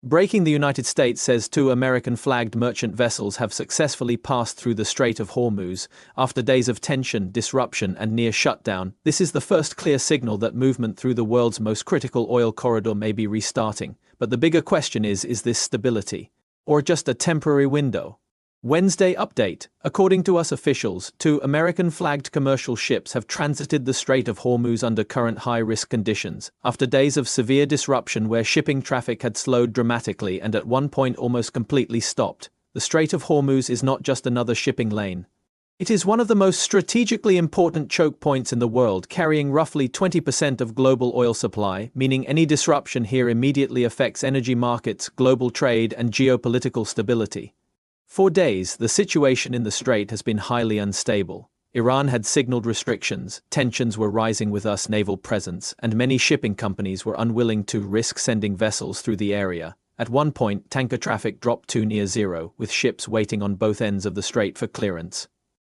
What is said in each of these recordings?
Breaking, the United States says two American-flagged merchant vessels have successfully passed through the Strait of Hormuz after days of tension, disruption, and near shutdown. This is the first clear signal that movement through the world's most critical oil corridor may be restarting. But the bigger question is this stability, or just a temporary window? Wednesday update. According to US officials, two American-flagged commercial ships have transited the Strait of Hormuz under current high-risk conditions, after days of severe disruption where shipping traffic had slowed dramatically and at one point almost completely stopped. The Strait of Hormuz is not just another shipping lane. It is one of the most strategically important choke points in the world, carrying roughly 20% of global oil supply, meaning any disruption here immediately affects energy markets, global trade, and geopolitical stability. For days, the situation in the strait has been highly unstable. Iran had signaled restrictions, tensions were rising with US naval presence, and many shipping companies were unwilling to risk sending vessels through the area. At one point, tanker traffic dropped to near zero, with ships waiting on both ends of the strait for clearance.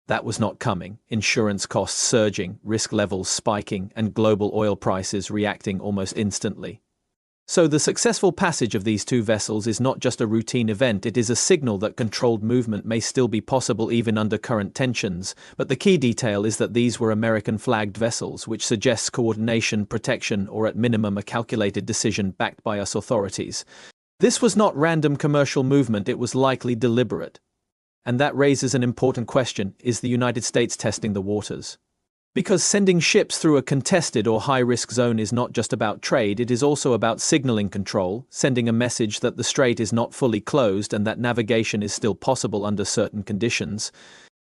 That was not coming, insurance costs surging, risk levels spiking, and global oil prices reacting almost instantly. So the successful passage of these two vessels is not just a routine event, it is a signal that controlled movement may still be possible even under current tensions. But the key detail is that these were American-flagged vessels, which suggests coordination, protection, or at minimum a calculated decision backed by US authorities. This was not random commercial movement, it was likely deliberate. And that raises an important question: is the United States testing the waters? Because sending ships through a contested or high-risk zone is not just about trade, it is also about signaling control, sending a message that the strait is not fully closed and that navigation is still possible under certain conditions.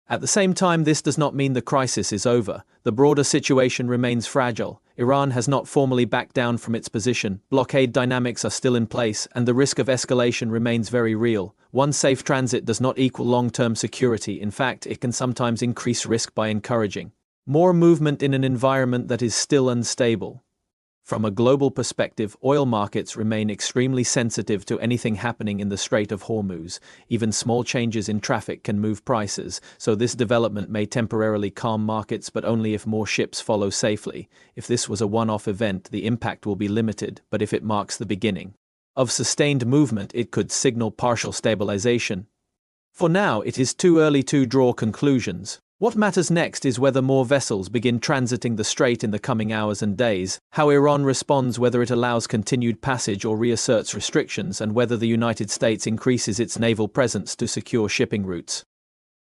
At the same time, this does not mean the crisis is over. The broader situation remains fragile. Iran has not formally backed down from its position, blockade dynamics are still in place, and the risk of escalation remains very real. One safe transit does not equal long-term security. In fact, it can sometimes increase risk by encouraging more movement in an environment that is still unstable. From a global perspective, oil markets remain extremely sensitive to anything happening in the Strait of Hormuz. Even small changes in traffic can move prices, so this development may temporarily calm markets, but only if more ships follow safely. If this was a one-off event, the impact will be limited, but if it marks the beginning of sustained movement, it could signal partial stabilization. For now, it is too early to draw conclusions. What matters next is whether more vessels begin transiting the strait in the coming hours and days, how Iran responds, whether it allows continued passage or reasserts restrictions, and whether the United States increases its naval presence to secure shipping routes.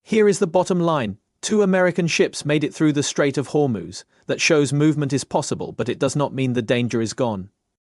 Here is the bottom line: two American ships made it through the Strait of Hormuz. That shows movement is possible, but it does not mean the danger is gone.